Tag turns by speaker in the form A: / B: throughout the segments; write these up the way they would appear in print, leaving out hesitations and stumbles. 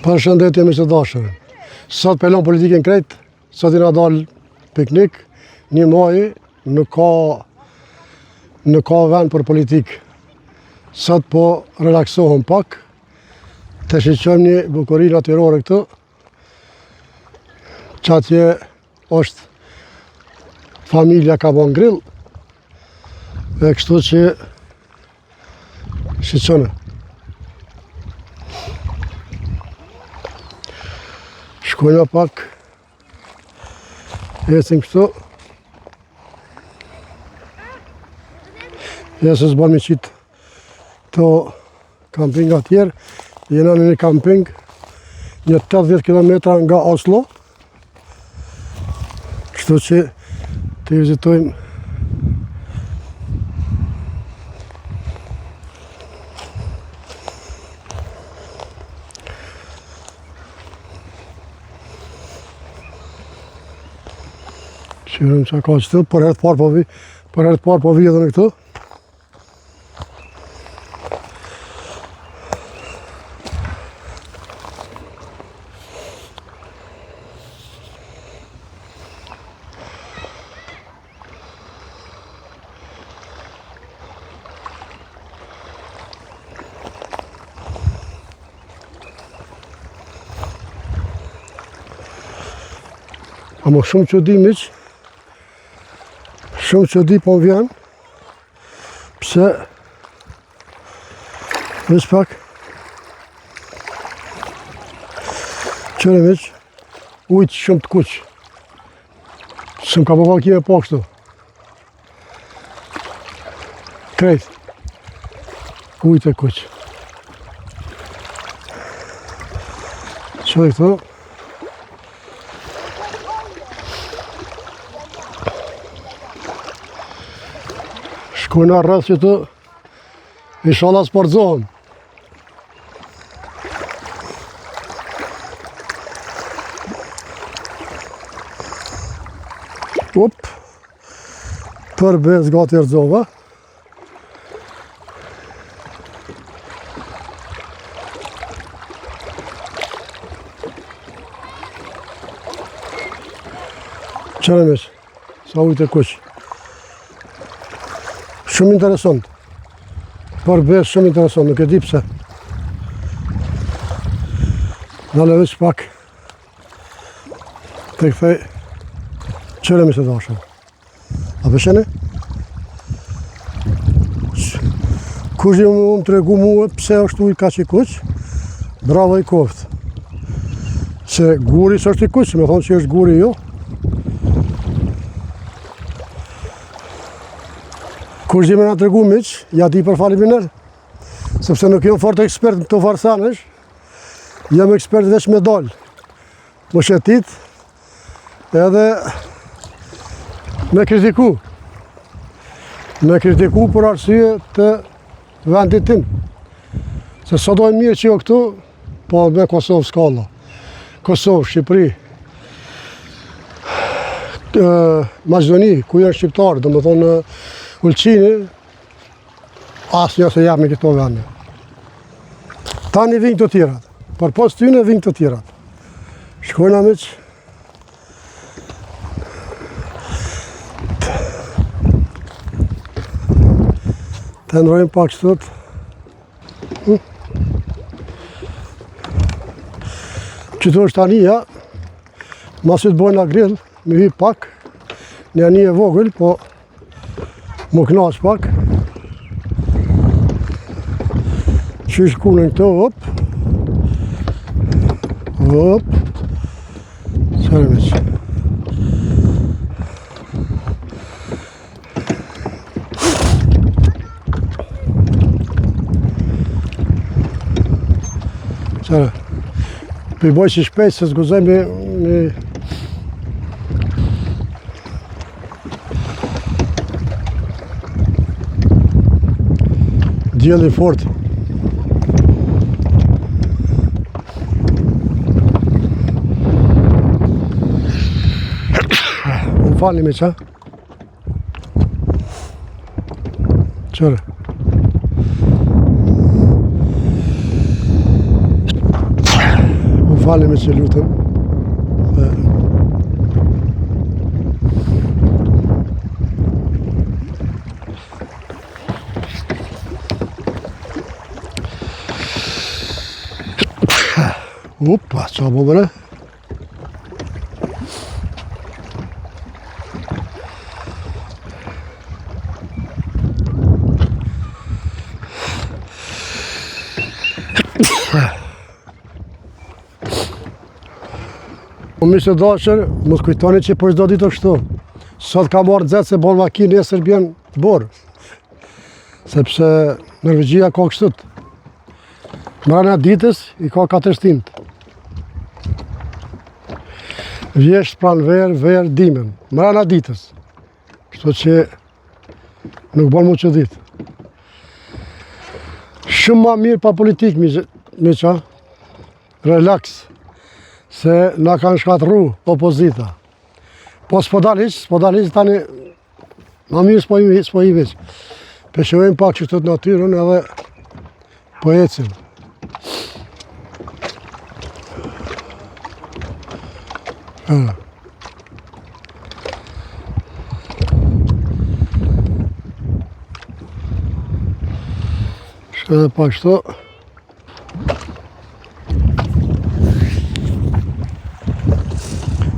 A: Përshëndetje miq të dashur. Sot pelon politikën krejt, sot i na dal piknik, një muaj nuk ka vend për politikë. Sot po relaksohem pak, të shiqojmë një bukuri natyrore këtu, që atje është familja ka bon grill, e kështu që shiqone. Shkojnë pak, ecim këtu, se s'ban mi qitë të kampinga tjerë, jena në një kamping, një 80 km nga Oslo, kështu që të vizitojmë Qërëm që ka qëtë, për herët parë po vi edhe në këtu. Amo shumë që di miq, shumë që di po vjen, pse veç pak qëre miq, ujtë shumë të kuq, së më ka përval kime po kështu, krejt, ujtë e kuq. Qëre këtu, shkojna rrëth që të inshallah sportzohem. Për bez gati rëzova. Qëre meq, sa ujtë e kuq. Shumë interesant, për bez shumë interesant, nuk e di pse. Në leveq pak, të këthej qëre mi se dashën. A përshene? Kush një më të regu muë pse është ujë ka që i kuq, bravo i koftë. Se guri së është i kuq, me thonë që është guri jo. Kur gjime nga të regu miq, ja di për faliminer, sepse nuk jam fort ekspert në të farsanesh, jam ekspert veç me dal, më shetit, edhe me kritiku për arsye të vendit tim. Se sa dojnë mirë që jo këtu, po me Kosovë s'kalla. Kosovë, Shqipëri, Maqedoni, ku janë shqiptarë, do më thonë Ulqini, asë një se jam në këto vende. Tani vinë të tjerat, për pos tyne vinë të tjerat. Shkojna miq, të ndrojmë pak qëtët. Qëtu është anija, masit bojna grill, me hy pak, një anije vogël, po më knaq pak. Qysh kunën këto, hop. Qëre meq. Qëre. Për i boj që shpejt se s'guzoj me djeli fort. Më falni me qa? Qëre. Falni me që lutëm. Opa, qa bo bëre? Mi se dashër, mos kujtoni që për çdo ditë kështu. Sot ka marrë zetë se bon makinë, nesër bjen borë. Sepse Norvegjia ka kështut. Mrena ditës i ka 4 stinët. Vjesht pranë verë, dimën. Mrena ditës. Kështu që nuk bon mu që ditë. Shumë ma mirë pa politikë, mi qa. Relax. Se na kanë shkatru opozita. Po s'po dal hiq tani ma mirë s'po i veç. Peshojmë pak që të natyrën edhe po ecim. Shkënë pak shto.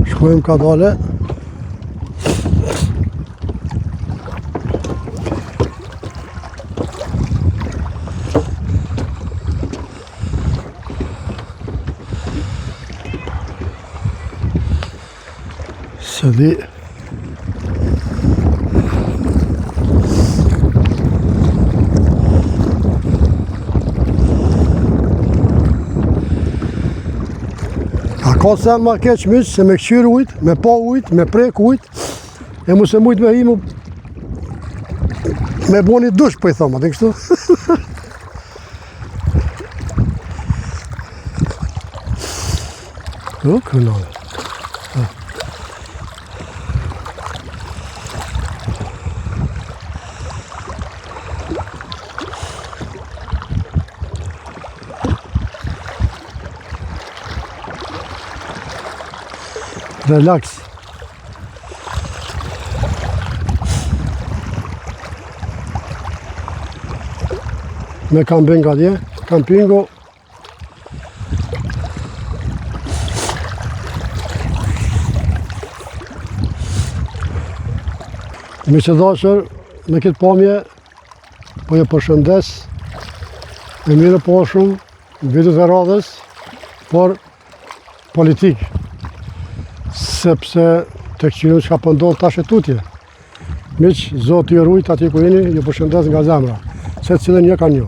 A: Shkojmë ka dale. Se di. Ka sen ma keq miq se me këqyr ujt, me pa ujt, me prek ujt, e mu se mujt me himu me bo një dush, po i thoma, dhe kështu. O, kënale. Relax. Me camping atje, campingo. Mi që dashër, me këtë pamje, po e përshëndes, e mire po shumë, në vitet e radhës, por politikë. Sepse të këqyrën që ka pëndonë tash e tutje. Miq, Zoti ju rujt ati ku jeni, ju përshëndes nga zemra, se cilën një ka një.